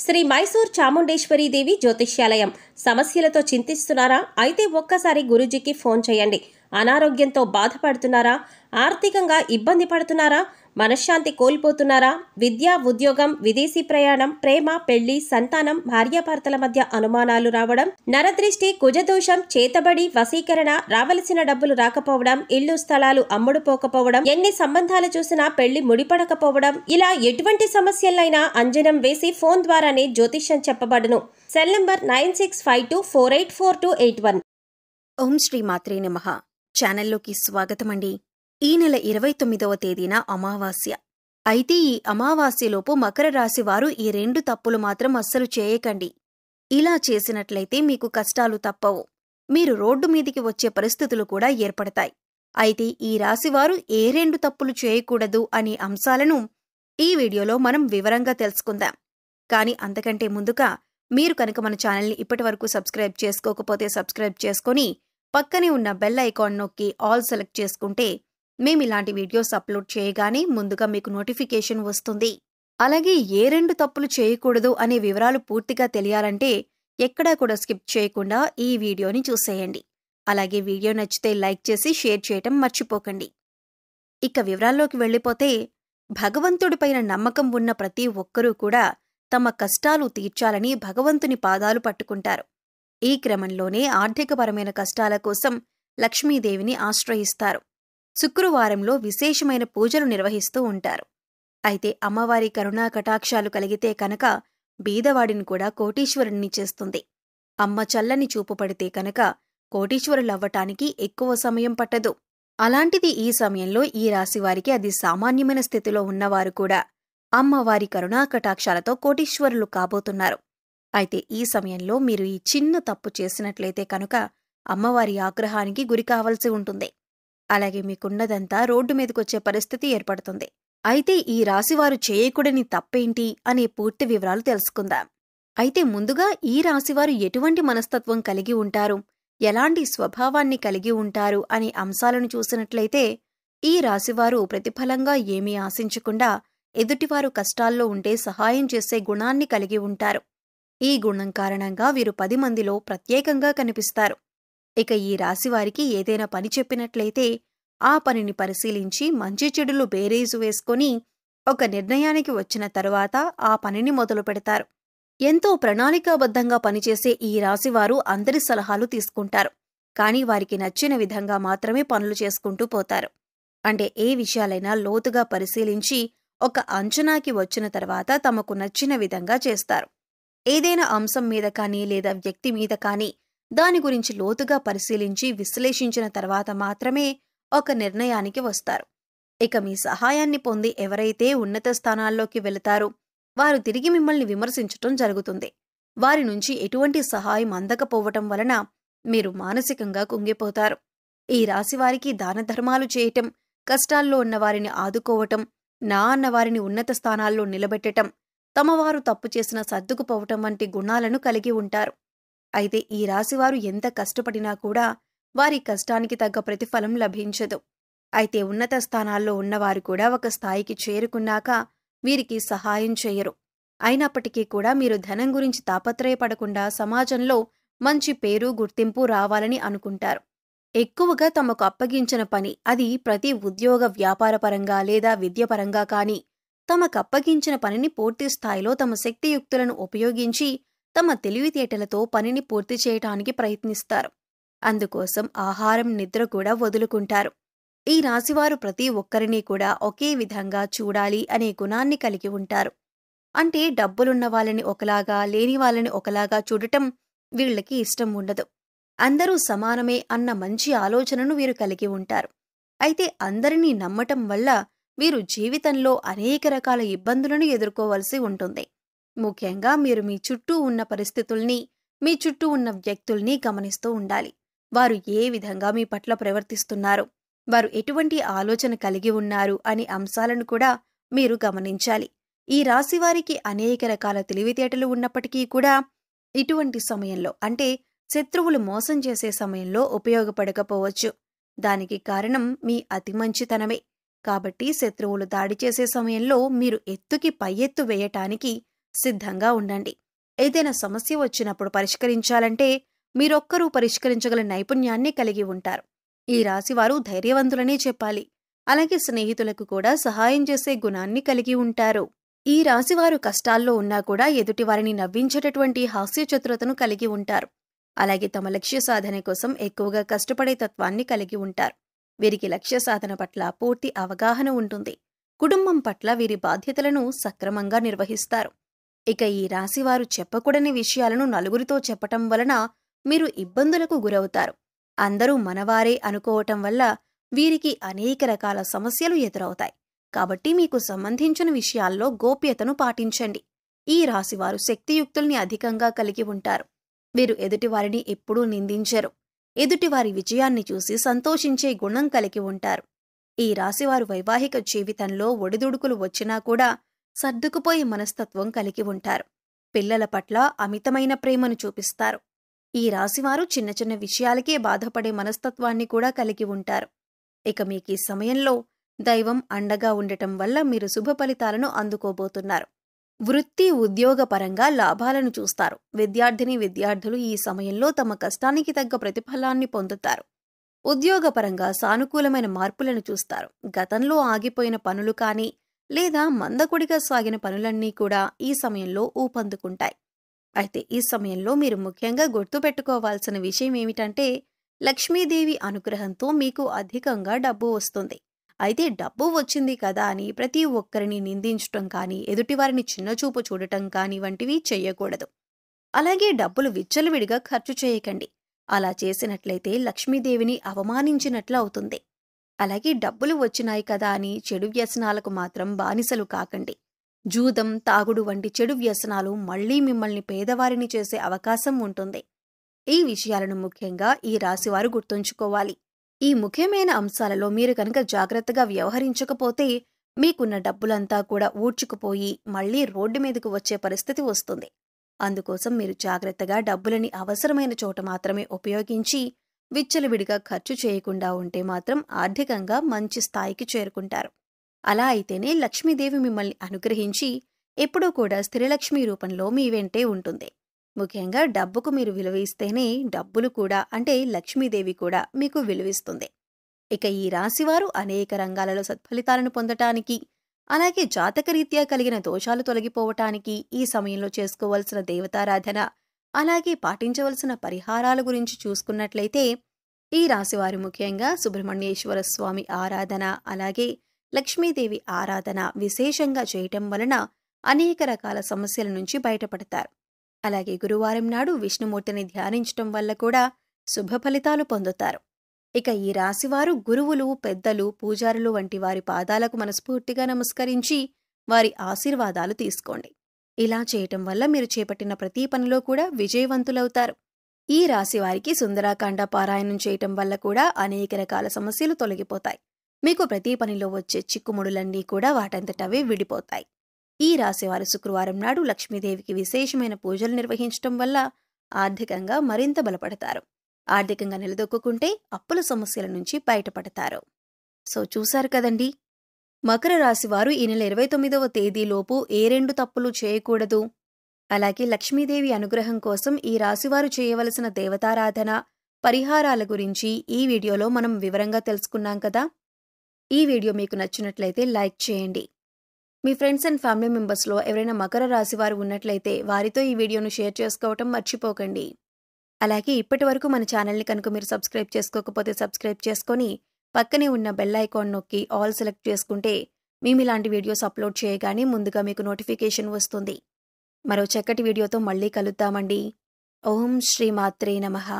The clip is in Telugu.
శ్రీ మైసూర్ చాముండేశ్వరి దేవి జ్యోతిష్యాలయం. సమస్యలతో చింతిస్తున్నారా? అయితే ఒక్కసారి గురూజీకి ఫోన్ చేయండి. అనారోగ్యంతో బాధపడుతున్నారా? ఆర్థికంగా ఇబ్బంది పడుతున్నారా? మనశ్శాంతి కోల్పోతున్నారా? విద్య, ఉద్యోగం, విదేశీ ప్రయాణం, ప్రేమ, పెళ్లి, సంతానం, భార్యాభర్తల మధ్య అనుమానాలు రావడం, నరదృష్టి, కుజదోషం, చేతబడి, వశీకరణ, రావలసిన డబ్బులు రాకపోవడం, ఇల్లు స్థలాలు అమ్ముడుపోకపోవడం, ఎన్ని సంబంధాలు చూసినా పెళ్లి ముడిపడకపోవడం, ఇలా ఎటువంటి సమస్యలైనా అంజనం వేసి ఫోన్ ద్వారానే జ్యోతిష్యం చెప్పబడును. Cell number 9652484281. ఓం శ్రీ మాత్రే నమః. ఛానల్లోకి స్వాగతమండి. ఈ నెల 29వ తేదీన అమావాస్య. అయితే ఈ అమావాస్యలోపు మకర రాశి వారు ఈ 2 తప్పులు మాత్రం అస్సలు చేయకండి. ఇలా చేసినట్లయితే మీకు కష్టాలు తప్పవు. మీరు రోడ్డు మీదికి వచ్చే పరిస్థితులు కూడా ఏర్పడతాయి. అయితే ఈ రాశివారు ఏ 2 తప్పులు చేయకూడదు అనే అంశాలను ఈ వీడియోలో మనం వివరంగా తెలుసుకుందాం. కానీ అంతకంటే ముందుగా మీరు కనుక మన ఛానల్ని ఇప్పటివరకు సబ్స్క్రైబ్ చేసుకోకపోతే సబ్స్క్రైబ్ చేసుకొని పక్కనే ఉన్న బెల్ ఐకాన్ నొక్కి ఆల్ సెలెక్ట్ చేసుకుంటే మేమిలాంటి వీడియోస్ అప్లోడ్ చేయగానే ముందుగా మీకు నోటిఫికేషన్ వస్తుంది. అలాగే ఏ 2 తప్పులు చేయకూడదు అనే వివరాలు పూర్తిగా తెలియాలంటే ఎక్కడా కూడా స్కిప్ చేయకుండా ఈ వీడియోని చూసేయండి. అలాగే వీడియో నచ్చితే లైక్ చేసి షేర్ చేయటం మర్చిపోకండి. ఇక వివరాల్లోకి వెళ్ళిపోతే, భగవంతుడిపైన నమ్మకం ఉన్న ప్రతి ఒక్కరూ కూడా తమ కష్టాలు తీర్చాలని భగవంతుని పాదాలు పట్టుకుంటారు. ఈ క్రమంలోనే ఆర్థికపరమైన కష్టాల కోసం లక్ష్మీదేవిని ఆశ్రయిస్తారు. శుక్రవారంలో విశేషమైన పూజలు నిర్వహిస్తూ ఉంటారు. అయితే అమ్మవారి కరుణా కటాక్షాలు కలిగితే కనుక బీదవాడిని కూడా కోటీశ్వరుణ్ణి చేస్తుంది. అమ్మ చల్లని చూపు పడితే కనుక కోటీశ్వరులవ్వటానికి ఎక్కువ సమయం పట్టదు. అలాంటిది ఈ సమయంలో ఈ రాశివారికి అది సామాన్యమైన స్థితిలో ఉన్నవారు కూడా అమ్మవారి కరుణా కటాక్షాలతో కోటీశ్వరులు కాబోతున్నారు. అయితే ఈ సమయంలో మీరు ఈ చిన్న తప్పు చేసినట్లయితే కనుక అమ్మవారి ఆగ్రహానికి గురి కావలసి ఉంటుంది. అలాగే మీకున్నదంతా రోడ్డు మీదకొచ్చే పరిస్థితి ఏర్పడుతుంది. అయితే ఈ రాశివారు చేయకూడని తప్పేంటి అనే పూర్తి వివరాలు తెలుసుకుందాం. అయితే ముందుగా ఈ రాశివారు ఎటువంటి మనస్తత్వం కలిగి ఉంటారు, ఎలాంటి స్వభావాన్ని కలిగి ఉంటారు అనే అంశాలను చూసినట్లయితే, ఈ రాశివారు ప్రతిఫలంగా ఏమీ ఆశించకుండా ఎదుటివారు కష్టాల్లో ఉంటే సహాయం చేసే గుణాన్ని కలిగి ఉంటారు. ఈ గుణం కారణంగా వీరు 10 మందిలో ప్రత్యేకంగా కనిపిస్తారు. ఇక ఈ రాశివారికి ఏదైనా పని చెప్పినట్లయితే ఆ పనిని పరిశీలించి మంచి చెడులు బేరీజు వేసుకొని ఒక నిర్ణయానికి వచ్చిన తరువాత ఆ పనిని మొదలు పెడతారు. ఎంతో ప్రణాళికాబద్ధంగా పనిచేసే ఈ రాశివారు అందరి సలహాలు తీసుకుంటారు. కానీ వారికి నచ్చిన విధంగా మాత్రమే పనులు చేసుకుంటూ పోతారు. అంటే ఏ విషయాలైనా లోతుగా పరిశీలించి ఒక అంచనాకి వచ్చిన తర్వాత తమకు నచ్చిన విధంగా చేస్తారు. ఏదైనా అంశం మీద కానీ లేదా వ్యక్తి మీద కానీ దాని గురించి లోతుగా పరిశీలించి విశ్లేషించిన తర్వాత మాత్రమే ఒక నిర్ణయానికి వస్తారు. ఇక మీ సహాయాన్ని పొంది ఎవరైతే ఉన్నత స్థానాల్లోకి వెళతారో వారు తిరిగి మిమ్మల్ని విమర్శించటం జరుగుతుంది. వారి నుంచి ఎటువంటి సహాయం అందకపోవటం వలన మీరు మానసికంగా కుంగిపోతారు. ఈ రాశివారికి దానధర్మాలు చేయటం, కష్టాల్లో ఉన్నవారిని ఆదుకోవటం, నా అన్నవారిని ఉన్నత స్థానాల్లో నిలబెట్టటం, తమవారు తప్పు చేసిన సర్దుకుపోవటం వంటి గుణాలను కలిగి ఉంటారు. అయితే ఈ రాశివారు ఎంత కష్టపడినా కూడా వారి కష్టానికి తగ్గ ప్రతిఫలం లభించదు. అయితే ఉన్నత స్థానాల్లో ఉన్నవారు కూడా ఒక స్థాయికి చేరుకున్నాక వీరికి సహాయం చేయరు. అయినప్పటికీ కూడా మీరు ధనం గురించి తాపత్రయపడకుండా సమాజంలో మంచి పేరు, గుర్తింపు రావాలని అనుకుంటారు. ఎక్కువగా తమకు అప్పగించిన పని, అది ప్రతి ఉద్యోగ వ్యాపారపరంగా లేదా విద్యపరంగా కానీ, తమకప్పగించిన పనిని పూర్తి స్థాయిలో తమ శక్తియుక్తులను ఉపయోగించి తమ తెలివితేటలతో పనిని పూర్తి చేయటానికి ప్రయత్నిస్తారు. అందుకోసం ఆహారం, నిద్ర కూడా వదులుకుంటారు. ఈ రాశివారు ప్రతి ఒక్కరినీ కూడా ఒకే విధంగా చూడాలి అనే గుణాన్ని కలిగి ఉంటారు. అంటే డబ్బులున్న వాళ్ళని ఒకలాగా, లేని వాళ్ళని ఒకలాగా చూడటం వీళ్ళకి ఇష్టం ఉండదు. అందరూ సమానమే అన్న మంచి ఆలోచనను వీరు కలిగి ఉంటారు. అయితే అందరినీ నమ్మటం వల్ల వీరు జీవితంలో అనేక రకాల ఇబ్బందులను ఎదుర్కోవలసి ఉంటుంది. ముఖ్యంగా మీరు మీ చుట్టూ ఉన్న పరిస్థితుల్ని, మీ చుట్టూ ఉన్న వ్యక్తుల్ని గమనిస్తూ ఉండాలి. వారు ఏ విధంగా మీ పట్ల ప్రవర్తిస్తున్నారు, వారు ఎటువంటి ఆలోచన కలిగి ఉన్నారు అనే అంశాలను కూడా మీరు గమనించాలి. ఈ రాశివారికి అనేక రకాల తెలివితేటలు ఉన్నప్పటికీ కూడా ఇటువంటి సమయంలో, అంటే శత్రువులు మోసం చేసే సమయంలో ఉపయోగపడకపోవచ్చు. దానికి కారణం మీ అతి మంచితనమే. కాబట్టి శత్రువులు దాడి చేసే సమయంలో మీరు ఎత్తుకి పై ఎత్తు వేయటానికి సిద్ధంగా ఉండండి. ఏదైనా సమస్య వచ్చినప్పుడు పరిష్కరించాలంటే మీరొక్కరూ పరిష్కరించగల నైపుణ్యాన్ని కలిగి ఉంటారు. ఈ రాశివారు ధైర్యవంతులనే చెప్పాలి. అలాగే స్నేహితులకు కూడా సహాయం చేసే గుణాన్ని కలిగి ఉంటారు. ఈ రాశివారు కష్టాల్లో ఉన్నా కూడా ఎదుటివారిని నవ్వించేటటువంటి హాస్య చతురతను కలిగి ఉంటారు. అలాగే తమ లక్ష్య సాధన కోసం ఎక్కువగా కష్టపడే తత్వాన్ని కలిగి ఉంటారు. వీరికి లక్ష్య సాధన పట్ల పూర్తి అవగాహన ఉంటుంది. కుటుంబం పట్ల వీరి బాధ్యతలను సక్రమంగా నిర్వహిస్తారు. ఇక ఈ రాశివారు చెప్పకూడని విషయాలను నలుగురితో చెప్పటం వలన మీరు ఇబ్బందులకు గురవుతారు. అందరూ మనవారే అనుకోవటం వల్ల వీరికి అనేక రకాల సమస్యలు ఎదురవుతాయి. కాబట్టి మీకు సంబంధించిన విషయాల్లో గోప్యతను పాటించండి. ఈ రాశివారు శక్తియుక్తుల్ని అధికంగా కలిగి ఉంటారు. వీరు ఎదుటివారిని ఎప్పుడూ నిందించరు. ఎదుటివారి విజయాన్ని చూసి సంతోషించే గుణం కలిగి ఉంటారు. ఈ రాశివారు వైవాహిక జీవితంలో ఒడిదుడుకులు వచ్చినా కూడా సర్దుకుపోయే మనస్తత్వం కలిగి ఉంటారు. పిల్లల పట్ల అమితమైన ప్రేమను చూపిస్తారు. ఈ రాశివారు చిన్న చిన్న విషయాలకే బాధపడే మనస్తత్వాన్ని కూడా కలిగి ఉంటారు. ఇక మీకీ సమయంలో దైవం అండగా ఉండటం వల్ల మీరు శుభ ఫలితాలను అందుకోబోతున్నారు. వృత్తి ఉద్యోగపరంగా లాభాలను చూస్తారు. విద్యార్థులు ఈ సమయంలో తమ కష్టానికి తగ్గ ప్రతిఫలాన్ని పొందుతారు. ఉద్యోగపరంగా సానుకూలమైన మార్పులను చూస్తారు. గతంలో ఆగిపోయిన పనులు కానీ లేదా మందకొడిగా సాగిన పనులన్నీ కూడా ఈ సమయంలో ఊపందుకుంటాయి. అయితే ఈ సమయంలో మీరు ముఖ్యంగా గుర్తుపెట్టుకోవాల్సిన విషయం ఏమిటంటే లక్ష్మీదేవి అనుగ్రహంతో మీకు అధికంగా డబ్బు వస్తుంది. అయితే డబ్బు వచ్చింది కదా అని ప్రతి ఒక్కరిని నిందించటం కానీ ఎదుటివారిని చిన్నచూపు చూడటం కానీ వంటివి చెయ్యకూడదు. అలాగే డబ్బులు విచ్చలవిడిగా ఖర్చు చేయకండి. అలా చేసినట్లయితే లక్ష్మీదేవిని అవమానించినట్లు అవుతుంది. అలాగే డబ్బులు వచ్చినాయి కదా అని చెడు వ్యసనాలకు మాత్రం బానిసలు కాకండి. జూదం, తాగుడు వంటి చెడు వ్యసనాలు మళ్లీ మిమ్మల్ని పేదవారిని చేసే అవకాశం ఉంటుంది. ఈ విషయాలను ముఖ్యంగా ఈ రాశివారు గుర్తుంచుకోవాలి. ఈ ముఖ్యమైన అంశాలలో మీరు కనుక జాగ్రత్తగా వ్యవహరించకపోతే మీకున్న డబ్బులంతా కూడా ఊడ్చుకుపోయి మళ్లీ రోడ్డు మీదకు వచ్చే పరిస్థితి వస్తుంది. అందుకోసం మీరు జాగ్రత్తగా డబ్బులని అవసరమైన చోట మాత్రమే ఉపయోగించి విచ్చలవిడిగా ఖర్చు చేయకుండా ఉంటే మాత్రం ఆర్థికంగా మంచి స్థాయికి చేరుకుంటారు. అలా అయితేనే లక్ష్మీదేవి మిమ్మల్ని అనుగ్రహించి ఎప్పుడూ కూడా స్థిరలక్ష్మి రూపంలో మీ వెంటే ఉంటుంది. ముఖ్యంగా డబ్బుకు మీరు విలువ ఇస్తేనే డబ్బులు కూడా అంటే లక్ష్మీదేవి కూడా మీకు విలువిస్తుంది. ఇక ఈ రాశివారు అనేక రంగాలలో సత్ఫలితాలను పొందటానికి అలాగే జాతకరీత్యా కలిగిన దోషాలు తొలగిపోవటానికి ఈ సమయంలో చేసుకోవలసిన దేవతారాధన అలాగే పాటించవలసిన పరిహారాల గురించి చూసుకున్నట్లయితే ఈ రాశివారు ముఖ్యంగా సుబ్రహ్మణ్యేశ్వర స్వామి ఆరాధన అలాగే లక్ష్మీదేవి ఆరాధన విశేషంగా చేయటం వలన అనేక రకాల సమస్యల నుంచి బయటపడతారు. అలాగే గురువారం నాడు విష్ణుమూర్తిని ధ్యానించటం వల్ల కూడా శుభ ఫలితాలు పొందుతారు. ఇక ఈ రాశివారు గురువులు, పెద్దలు, పూజారులు వంటి వారి పాదాలకు మనస్ఫూర్తిగా నమస్కరించి వారి ఆశీర్వాదాలు తీసుకోండి. ఇలా చేయటం వల్ల మీరు చేపట్టిన ప్రతి పనిలో కూడా విజయవంతులవుతారు. ఈ రాశివారికి సుందరాకాండ పారాయణం చేయటం వల్ల కూడా అనేక రకాల సమస్యలు తొలగిపోతాయి. మీకు ప్రతి పనిలో వచ్చే చిక్కుముడులన్నీ కూడా వాటంతటవే విడిపోతాయి. ఈ రాశివారు శుక్రవారం నాడు లక్ష్మీదేవికి విశేషమైన పూజలు నిర్వహించటం వల్ల ఆర్థికంగా మరింత బలపడతారు. ఆర్థికంగా నిలదొక్కుంటే అప్పుల సమస్యల నుంచి బయటపడతారు. సో చూశారు కదండి, మకర రాశివారు ఈ నెల 29వ తేదీలోపు ఏ 2 తప్పులు చేయకూడదు. అలాగే లక్ష్మీదేవి అనుగ్రహం కోసం ఈ రాశివారు చేయవలసిన దేవతారాధన, పరిహారాల గురించి ఈ వీడియోలో మనం వివరంగా తెలుసుకున్నాం కదా. ఈ వీడియో మీకు నచ్చినట్లయితే లైక్ చేయండి. మీ ఫ్రెండ్స్ అండ్ ఫ్యామిలీ మెంబర్స్లో ఎవరైనా మకర రాశివారు ఉన్నట్లయితే వారితో ఈ వీడియోను షేర్ చేసుకోవటం మర్చిపోకండి. అలాగే ఇప్పటి వరకు మన ఛానల్ని కనుక మీరు సబ్స్క్రైబ్ చేసుకోకపోతే సబ్స్క్రైబ్ చేసుకొని పక్కనే ఉన్న బెల్ ఐకాన్ నొక్కి ఆల్ సెలెక్ట్ చేసుకుంటే మేము ఇలాంటి వీడియోస్ అప్లోడ్ చేయగానే ముందుగా మీకు నోటిఫికేషన్ వస్తుంది. మరో చక్కటి వీడియోతో మళ్ళీ కలుద్దామండి. ఓం శ్రీ మాత్రే నమః.